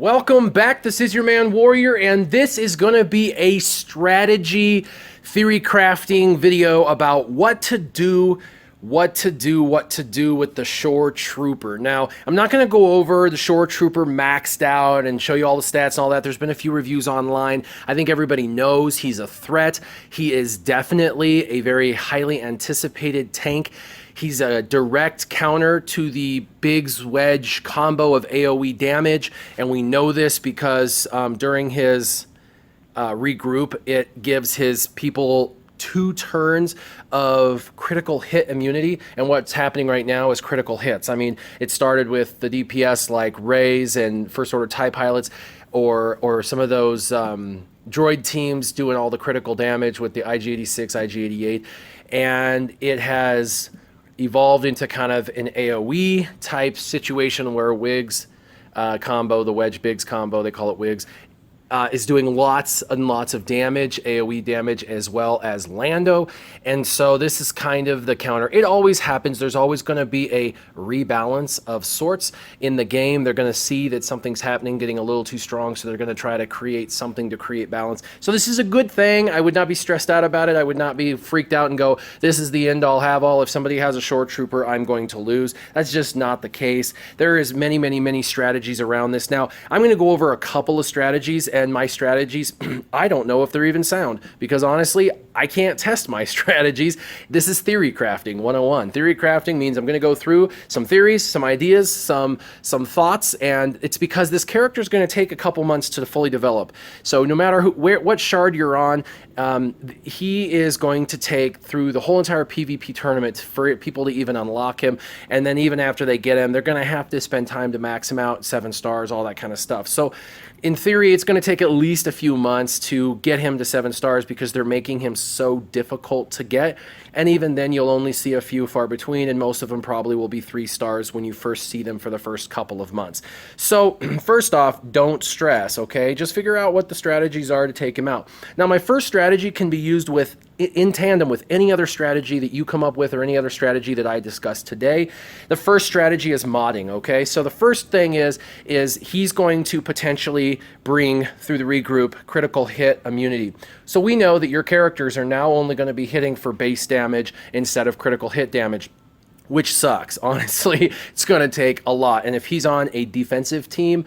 Welcome back. This is your man Warrior, and this is going to be a strategy theory crafting video about what to do with the Shoretrooper. Now, I'm not going to go over the Shoretrooper maxed out and show you all the stats and all that. There's been a few reviews online. I think everybody knows he's a threat. He is definitely a very highly anticipated tank. He's a direct counter to the Biggs Wedge combo of AoE damage, and we know this because during his regroup, it gives his people 2 turns of critical hit immunity, and what's happening right now is critical hits. I mean, it started with the DPS like Rays and First Order TIE pilots, or some of those droid teams doing all the critical damage with the IG-86, IG-88, and it has evolved into kind of an AoE type situation where Wiggs combo, the Wedge Biggs combo, they call it Wiggs, is doing lots and lots of damage, AoE damage, as well as Lando. And so this is kind of the counter. It always happens. There's always going to be a rebalance of sorts in the game. They're going to see that something's happening, getting a little too strong, so they're going to try to create something to create balance. So this is a good thing. I would not be stressed out about it. I would not be freaked out and go, this is the end all have all. If somebody has a Shoretrooper, I'm going to lose. That's just not the case. There is many strategies around this. Now, I'm going to go over a couple of strategies, and my strategies, I don't know if they're even sound, because honestly, I can't test my strategies. This is theory crafting 101. Theory crafting means I'm going to go through some theories, some ideas, some thoughts, and it's because this character is going to take a couple months to fully develop. So no matter what shard you're on, he is going to take through the whole entire PvP tournament for people to even unlock him, and then even after they get him, they're going to have to spend time to max him out, 7 stars, all that kind of stuff. So in theory, it's going to take at least a few months to get him to 7 stars because they're making him so difficult to get. And even then, you'll only see a few far between, and most of them probably will be 3 stars when you first see them for the first couple of months. So first off, don't stress, okay? Just figure out what the strategies are to take him out. Now, my first strategy can be used in tandem with any other strategy that you come up with or any other strategy that I discussed today. The first strategy is modding, okay? So the first thing is he's going to potentially bring, through the regroup, critical hit immunity. So we know that your characters are now only going to be hitting for base damage instead of critical hit damage, which sucks. Honestly, it's going to take a lot. And if he's on a defensive team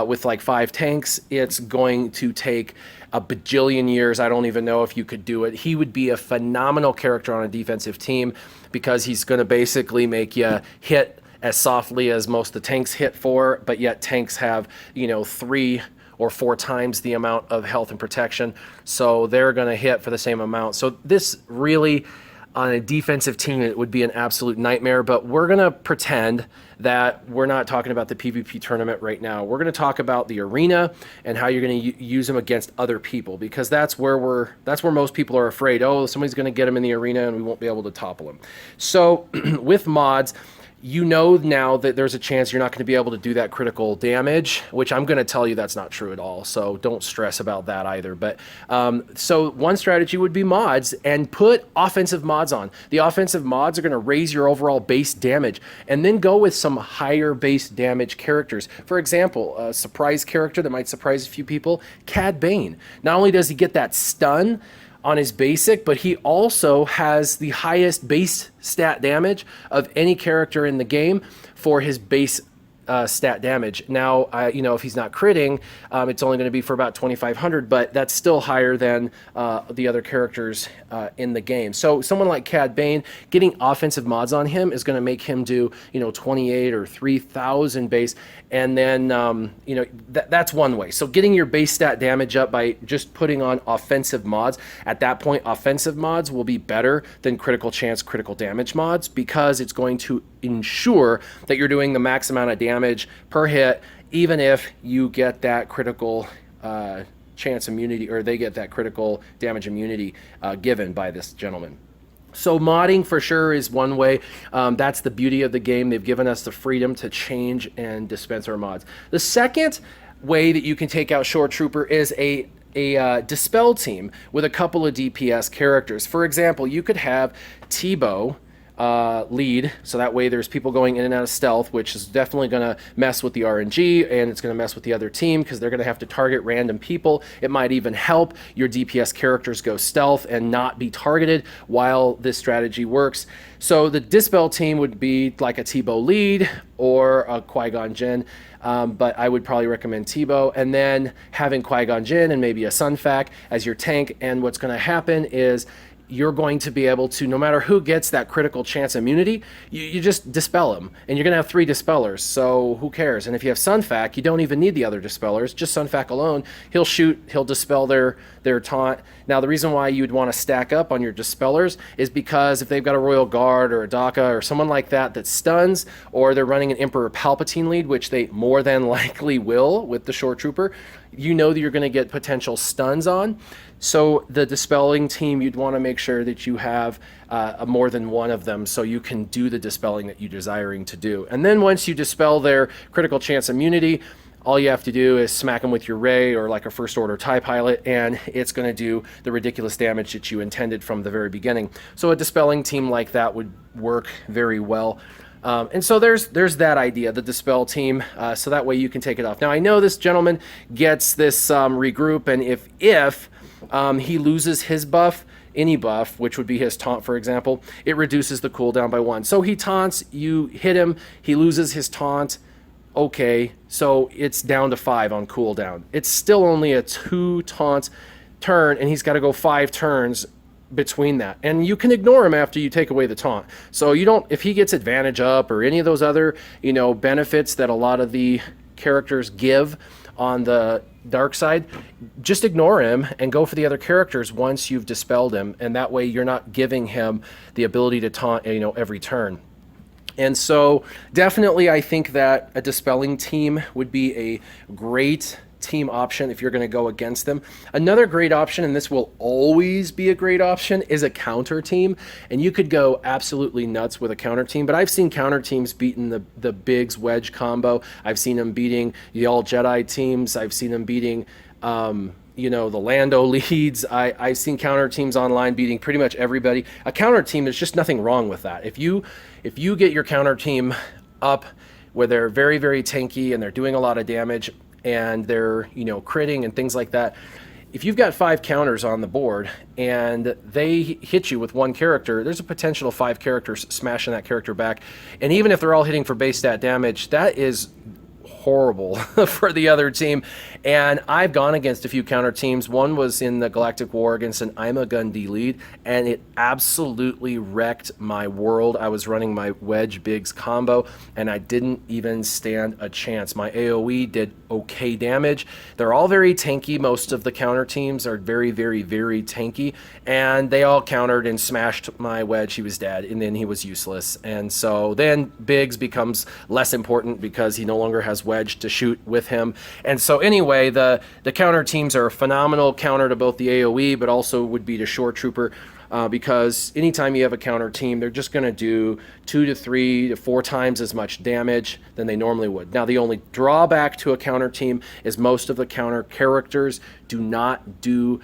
with like 5 tanks, it's going to take a bajillion years. I don't even know if you could do it. He would be a phenomenal character on a defensive team because he's going to basically make you hit as softly as most of the tanks hit for, but yet tanks have, 3 or 4 times the amount of health and protection. So they're going to hit for the same amount. So this really, on a defensive team, it would be an absolute nightmare, but we're going to pretend that we're not talking about the PvP tournament right now. We're going to talk about the arena and how you're going to use them against other people, because that's where most people are afraid. Oh, somebody's going to get them in the arena and we won't be able to topple them. So with mods, you know now that there's a chance you're not going to be able to do that critical damage, which I'm going to tell you that's not true at all. So don't stress about that either. But so one strategy would be mods, and put offensive mods on. The offensive mods are going to raise your overall base damage, and then go with some higher base damage characters. For example, a surprise character that might surprise a few people, Cad Bane. Not only does he get that stun on his basic, but he also has the highest base stat damage of any character in the game for his base stat damage. Now, if he's not critting, it's only going to be for about 2,500, but that's still higher than the other characters in the game. So someone like Cad Bane, getting offensive mods on him is going to make him do 28 or 3,000 base, and then that's one way. So getting your base stat damage up by just putting on offensive mods. At that point, offensive mods will be better than critical chance, critical damage mods, because it's going to ensure that you're doing the max amount of damage per hit, even if you get that critical chance immunity, or they get that critical damage immunity given by this gentleman. So modding for sure is one way. That's the beauty of the game. They've given us the freedom to change and dispense our mods. The second way that you can take out Shoretrooper is a dispel team with a couple of DPS characters. For example, you could have Tebow lead, so that way there's people going in and out of stealth, which is definitely going to mess with the RNG, and it's going to mess with the other team because they're going to have to target random people. It might even help your DPS characters go stealth and not be targeted while this strategy works. So the Dispel team would be like a Tebow lead or a Qui-Gon Jinn, but I would probably recommend Tebow, and then having Qui-Gon Jinn and maybe a Sun Fac as your tank. And what's going to happen is you're going to be able to, no matter who gets that critical chance immunity, you just dispel them. And you're going to have 3 dispellers, so who cares? And if you have Sun Fac, you don't even need the other dispellers. Just Sun Fac alone, he'll shoot, he'll dispel their taunt. Now, the reason why you'd want to stack up on your dispellers is because if they've got a Royal Guard or a Daka or someone like that that stuns, or they're running an Emperor Palpatine lead, which they more than likely will with the Shoretrooper, you know that you're going to get potential stuns on. So the dispelling team, you'd want to make sure that you have more than one of them so you can do the dispelling that you're desiring to do. And then once you dispel their critical chance immunity, all you have to do is smack them with your ray or like a first order TIE pilot, and it's going to do the ridiculous damage that you intended from the very beginning. So a dispelling team like that would work very well. And so there's that idea, the dispel team, so that way you can take it off. Now, I know this gentleman gets this regroup, and if he loses his buff, any buff, which would be his taunt, for example, it reduces the cooldown by 1. So he taunts, you hit him, he loses his taunt. Okay, so it's down to 5 on cooldown. It's still only a 2 taunt turn, and he's got to go 5 turns between that, and you can ignore him after you take away the taunt. So you don't, if he gets advantage up or any of those other benefits that a lot of the characters give on the dark side, just ignore him and go for the other characters once you've dispelled him, and that way you're not giving him the ability to taunt every turn. And so definitely I think that a dispelling team would be a great team option if you're going to go against them. Another great option, and this will always be a great option, is a counter team. And you could go absolutely nuts with a counter team, but I've seen counter teams beating the Biggs Wedge combo. I've seen them beating the all Jedi teams. I've seen them beating the Lando leads. I've seen counter teams online beating pretty much everybody. A counter team, there's just nothing wrong with that. If you get your counter team up where they're very, very tanky and they're doing a lot of damage and they're critting and things like that, if you've got 5 counters on the board and they hit you with 1 character, there's a potential of 5 characters smashing that character back. And even if they're all hitting for base stat damage, that is horrible for the other team. And I've gone against a few counter teams. One was in the Galactic War against an I'm a Gun D lead, and it absolutely wrecked my world. I was running my Wedge Biggs combo, and I didn't even stand a chance. My AoE did okay damage. They're all very tanky. Most of the counter teams are very, very, very tanky, and they all countered and smashed my Wedge. He was dead, and then he was useless. And so then Biggs becomes less important because he no longer has Wedge to shoot with him. And so anyway, the counter teams are a phenomenal counter to both the AoE, but also would be to Shoretrooper, because anytime you have a counter team, they're just going to do 2 to 3 to 4 times as much damage than they normally would. Now, the only drawback to a counter team is most of the counter characters do not do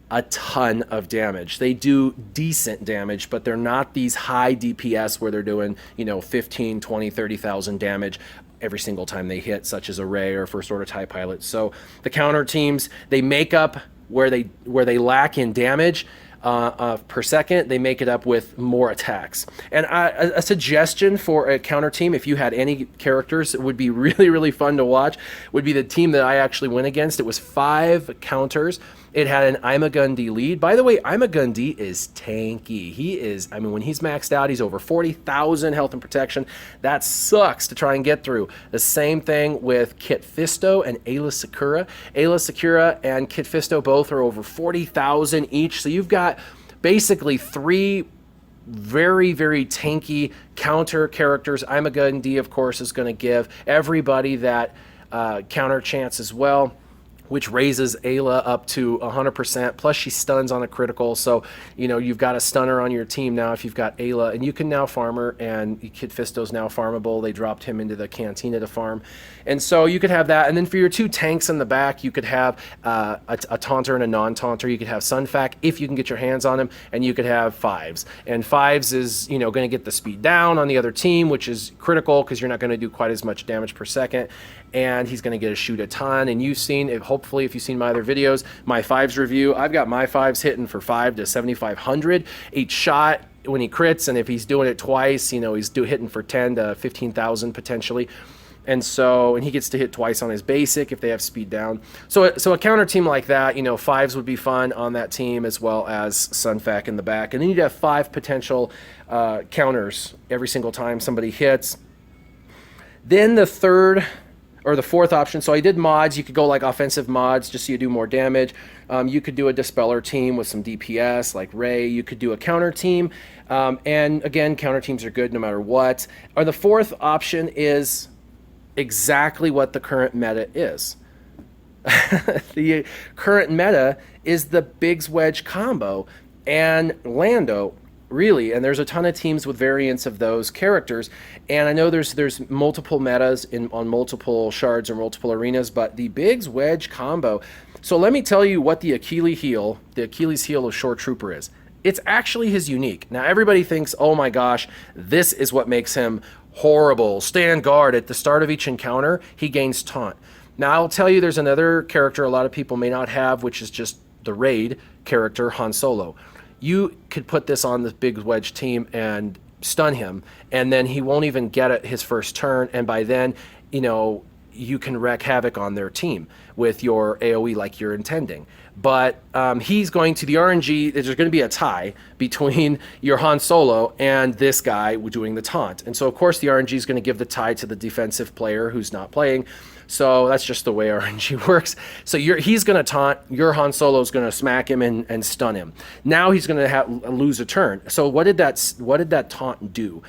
a ton of damage. They do decent damage, but they're not these high DPS where they're doing 15, 20, 30,000 damage every single time they hit, such as a Ray or First Order TIE Pilot. So the counter teams, they make up where they lack in damage per second. They make it up with more attacks. And a suggestion for a counter team, if you had any characters, it would be really, really fun to watch, would be the team that I actually went against. It was 5 counters. It had an I'm a Gun D lead. By the way, I'm a Gun D is tanky. He is, when he's maxed out, he's over 40,000 health and protection. That sucks to try and get through. The same thing with Kit Fisto and Ayla Secura. Ayla Secura and Kit Fisto both are over 40,000 each. So you've got basically 3 very, very tanky counter characters. I'm a Gun D, of course, is going to give everybody that counter chance as well. which raises Ayla up to 100%. Plus, she stuns on a critical. So, you've got a stunner on your team now if you've got Ayla. And you can now farm her, and Kid Fisto's now farmable. They dropped him into the Cantina to farm. And so you could have that. And then for your 2 tanks in the back, you could have a taunter and a non-taunter. You could have Sunfac if you can get your hands on him. And you could have Fives. And Fives is, going to get the speed down on the other team, which is critical because you're not going to do quite as much damage per second. And he's going to get to shoot a ton. And you've seen, hopefully, if you've seen my other videos, my Fives review, I've got my Fives hitting for 5 to 7,500 each shot when he crits. And if he's doing it twice, he's hitting for 10 to 15,000 potentially. And he gets to hit twice on his basic if they have speed down. So a counter team like that, Fives would be fun on that team, as well as Sunfac in the back. And then you'd have 5 potential counters every single time somebody hits. Then the third or the fourth option. So I did mods. You could go like offensive mods just so you do more damage. You could do a Dispeller team with some DPS like Ray. You could do a counter team. And again, counter teams are good no matter what. Or the fourth option is exactly what the current meta is. The current meta is the Biggs Wedge combo and Lando, really, and there's a ton of teams with variants of those characters, and I know there's multiple metas on multiple shards or multiple arenas, but the Biggs Wedge combo. So let me tell you what the Achilles heel of Shoretrooper is. It's actually his unique. Now everybody thinks, oh my gosh, this is what makes him horrible. Stand guard. At the start of each encounter, he gains taunt. Now I'll tell you there's another character a lot of people may not have, which is just the raid character, Han Solo. You could put this on the Biggs Wedge team and stun him, and then he won't even get it his first turn, and by then, you can wreak havoc on their team with your AoE like you're intending. But he's going to the RNG, there's going to be a tie between your Han Solo and this guy doing the taunt. And so, of course, the RNG is going to give the tie to the defensive player who's not playing. So that's just the way RNG works. So he's going to taunt, your Han Solo is going to smack him and stun him. Now he's going to lose a turn. So what did that taunt do?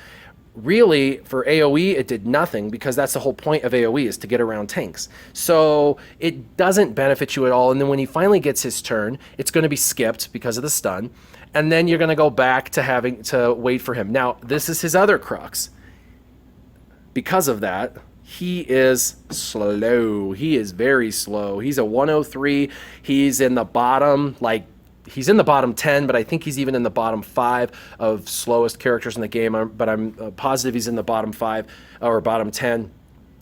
Really, for AoE, it did nothing, because that's the whole point of AoE, is to get around tanks. So it doesn't benefit you at all. And then when he finally gets his turn, it's going to be skipped because of the stun. And then you're going to go back to having to wait for him. Now, this is his other crux. Because of that, he is slow. He is very slow. He's a 103. He's in the bottom, he's in the bottom 10, but I think he's even in the bottom 5 of slowest characters in the game. But I'm positive he's in the bottom 5 or bottom 10.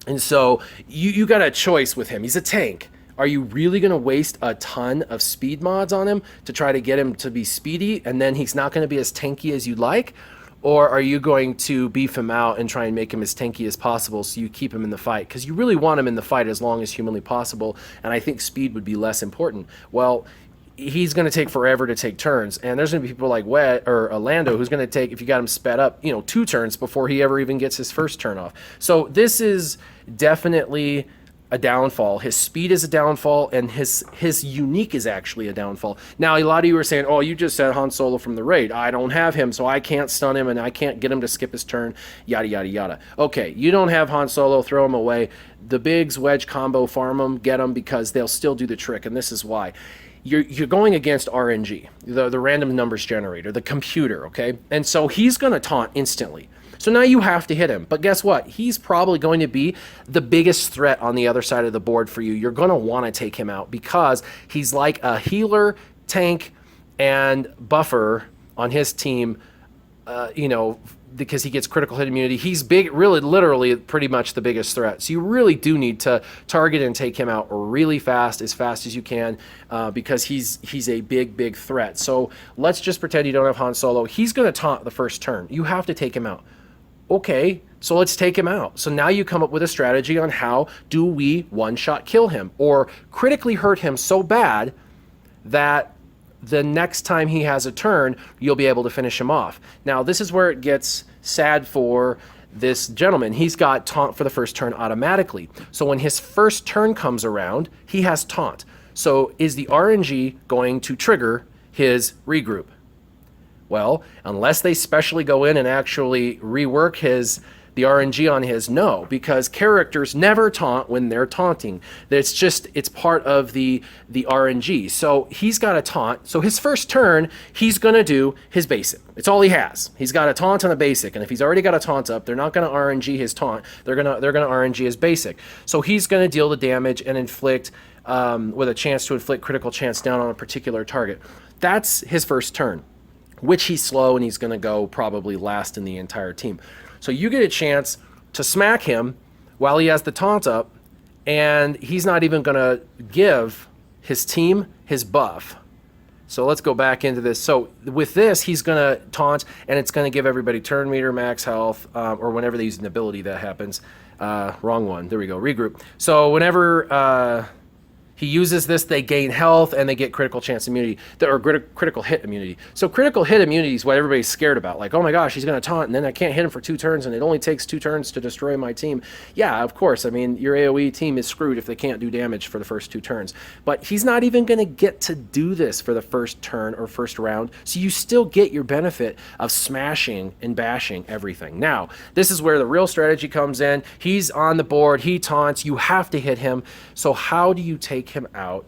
And so you got a choice with him. He's a tank. Are you really going to waste a ton of speed mods on him to try to get him to be speedy, and then he's not going to be as tanky as you'd like? Or are you going to beef him out and try and make him as tanky as possible so you keep him in the fight? Because you really want him in the fight as long as humanly possible, and I think speed would be less important. Well, he's going to take forever to take turns, and there's going to be people like Lando who's going to take, if you got him sped up, 2 turns before he ever even gets his first turn off. So this is definitely a downfall. His speed is a downfall, and his unique is actually a downfall. Now, a lot of you are saying, oh, you just said Han Solo from the raid. I don't have him, so I can't stun him, and I can't get him to skip his turn, yada, yada, yada. Okay, you don't have Han Solo, throw him away. The Biggs Wedge combo, farm them, get them, because they'll still do the trick, and this is why. You're going against RNG, the random numbers generator, the computer, okay? And so he's going to taunt instantly. So now you have to hit him. But guess what? He's probably going to be the biggest threat on the other side of the board for you. You're going to want to take him out because he's like a healer, tank, and buffer on his team, because he gets critical hit immunity. He's big, really, literally, pretty much the biggest threat. So you really do need to target and take him out really fast as you can, because he's a big threat. So let's just pretend you don't have Han Solo. He's going to taunt the first turn. You have to take him out. Okay, so let's take him out. So now you come up with a strategy on how do we one-shot kill him or critically hurt him so bad that the next time he has a turn, you'll be able to finish him off. Now, this is where it gets sad for this gentleman. He's got taunt for the first turn automatically. So when his first turn comes around, he has taunt. So is the RNG going to trigger his regroup? Well, unless they specially go in and actually rework his the RNG on his? No, because characters never taunt when they're taunting. It's part of the RNG. So he's got a taunt. So his first turn, he's going to do his basic. It's all he has. He's got a taunt and a basic. And if he's already got a taunt up, they're not going to RNG his taunt. They're going to RNG his basic. So he's going to deal the damage and inflict with a chance to inflict critical chance down on a particular target. That's his first turn, which he's slow and he's going to go probably last in the entire team. So you get a chance to smack him while he has the taunt up, and he's not even going to give his team his buff. So let's go back into this. So with this, he's going to taunt, and it's going to give everybody turn meter, max health, or whenever they use an ability that happens. Wrong one. There we go. Regroup. So whenever he uses this, they gain health and they get critical chance immunity, or critical hit immunity. So critical hit immunity is what everybody's scared about. Like, oh my gosh, he's going to taunt and then I can't hit him for 2 turns and it only takes 2 turns to destroy my team. Yeah, of course. I mean, your AoE team is screwed if they can't do damage for the first 2 turns. But he's not even going to get to do this for the first turn or first round. So you still get your benefit of smashing and bashing everything. Now, this is where the real strategy comes in. He's on the board. He taunts. You have to hit him. So how do you take him out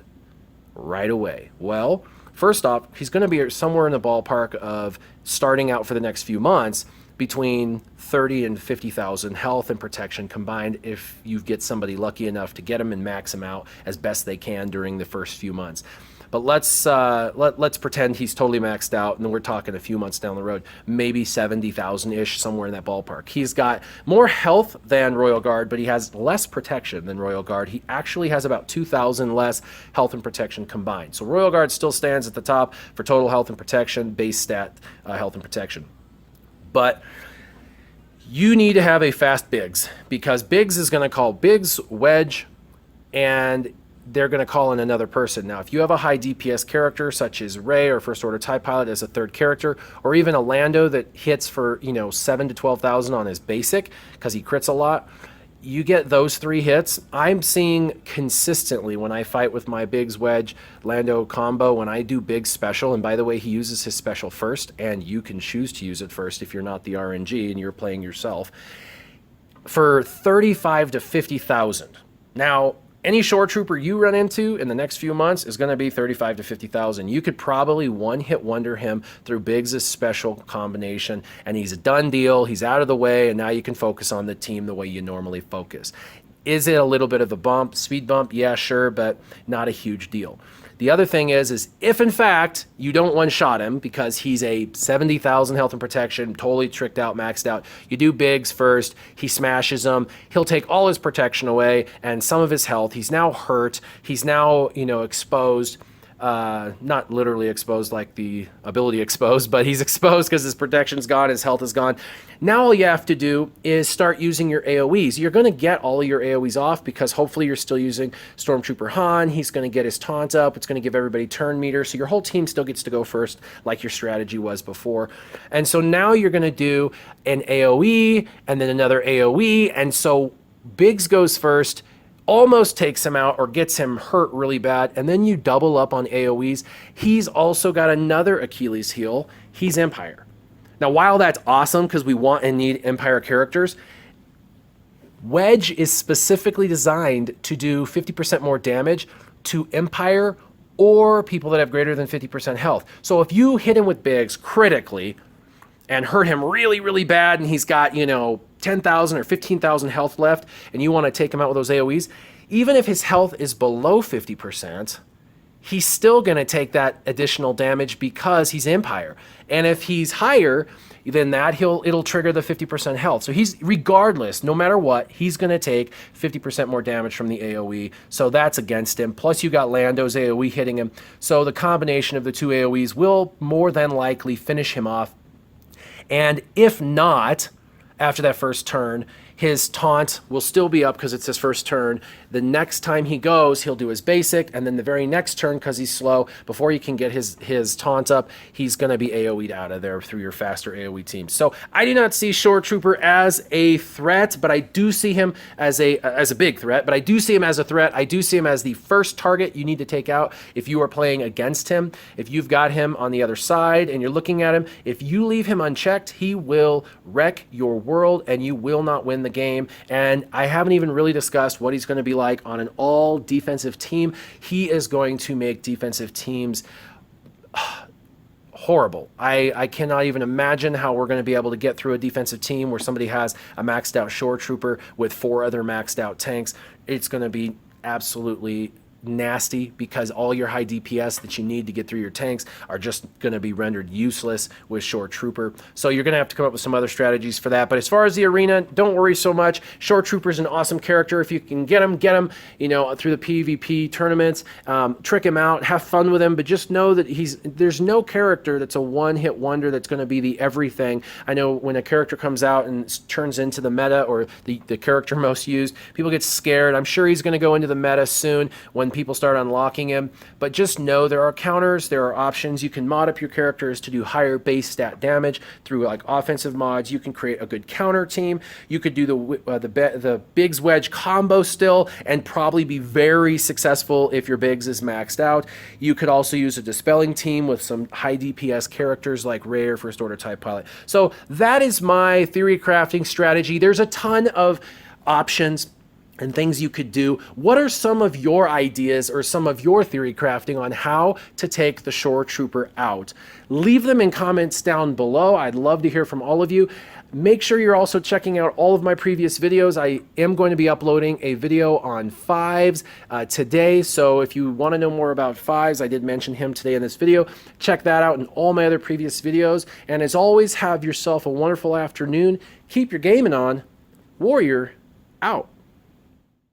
right away? Well, first off, he's going to be somewhere in the ballpark of starting out for the next few months between 30 and 50,000 health and protection combined if you get somebody lucky enough to get him and max him out as best they can during the first few months. But let's pretend he's totally maxed out, and then we're talking a few months down the road, maybe 70,000-ish, somewhere in that ballpark. He's got more health than Royal Guard, but he has less protection than Royal Guard. He actually has about 2,000 less health and protection combined. So Royal Guard still stands at the top for total health and protection, base stat health and protection. But you need to have a fast Biggs, because Biggs is going to call Biggs, Wedge, and they're going to call in another person. Now, if you have a high DPS character, such as Ray or First Order TIE Pilot as a third character, or even a Lando that hits for, 7 to 12,000 on his basic, because he crits a lot, you get those 3 hits. I'm seeing consistently when I fight with my Biggs, Wedge, Lando combo, when I do Biggs special, and by the way, he uses his special first, and you can choose to use it first if you're not the RNG and you're playing yourself, for 35 to 50,000. Now, any Shoretrooper you run into in the next few months is going to be 35 to 50,000. You could probably one-hit wonder him through Biggs' special combination, and he's a done deal. He's out of the way, and now you can focus on the team the way you normally focus. Is it a little bit of a bump, speed bump? Yeah, sure, but not a huge deal. The other thing is if in fact you don't one-shot him because he's a 70,000 health and protection, totally tricked out, maxed out, you do Biggs first, he smashes him, he'll take all his protection away and some of his health. He's now hurt, he's now, exposed. Not literally exposed like the ability exposed, but he's exposed because his protection's gone, his health is gone. Now all you have to do is start using your AoEs. You're going to get all of your AoEs off because hopefully you're still using Stormtrooper Han. He's going to get his taunt up. It's going to give everybody turn meter. So your whole team still gets to go first like your strategy was before. And so now you're going to do an AoE and then another AoE. And so Biggs goes first, almost takes him out or gets him hurt really bad, and then you double up on AoEs. He's also got another Achilles heel. He's Empire. Now, while that's awesome because we want and need Empire characters, Wedge is specifically designed to do 50% more damage to Empire or people that have greater than 50% health. So if you hit him with Biggs critically and hurt him really, really bad, and he's got, 10,000 or 15,000 health left, and you want to take him out with those AoEs, even if his health is below 50%, he's still going to take that additional damage because he's Empire. And if he's higher than that, it'll trigger the 50% health. So he's, regardless, no matter what, he's going to take 50% more damage from the AoE. So that's against him. Plus you got Lando's AoE hitting him. So the combination of the 2 AoEs will more than likely finish him off. And if not, after that first turn, His taunt will still be up because it's his first turn. The next time he goes, he'll do his basic, and then the very next turn, because he's slow, before you can get his taunt up, he's going to be AoE'd out of there through your faster AoE team. So I do not see Shoretrooper as a threat, but I do see him as a big threat, but I do see him as a threat. I do see him as the first target you need to take out if you are playing against him. If you've got him on the other side and you're looking at him, if you leave him unchecked, he will wreck your world and you will not win the game. And I haven't even really discussed what he's going to be like on an all defensive team. He is going to make defensive teams horrible. I cannot even imagine how we're going to be able to get through a defensive team where somebody has a maxed out Shoretrooper with 4 other maxed out tanks. It's going to be absolutely nasty because all your high DPS that you need to get through your tanks are just going to be rendered useless with Shoretrooper. So you're going to have to come up with some other strategies for that. But as far as the arena, don't worry so much. Shoretrooper is an awesome character. If you can get him, you know, through the PvP tournaments, trick him out, have fun with him, but just know that there's no character that's a one-hit wonder that's going to be the everything. I know when a character comes out and turns into the meta or the character most used, people get scared. I'm sure he's going to go into the meta soon when people start unlocking him, but just know there are counters, there are options. You can mod up your characters to do higher base stat damage through like offensive mods. You can create a good counter team. You could do the Biggs Wedge combo still and probably be very successful if your Biggs is maxed out. You could also use a dispelling team with some high DPS characters like Ray or First Order Type Pilot. So that is my theory crafting strategy. There's a ton of options and things you could do. What are some of your ideas or some of your theory crafting on how to take the Shoretrooper out? Leave them in comments down below. I'd love to hear from all of you. Make sure you're also checking out all of my previous videos. I am going to be uploading a video on Fives today, so if you want to know more about Fives, I did mention him today in this video. Check that out and all my other previous videos. And as always, have yourself a wonderful afternoon. Keep your gaming on. Warrior out.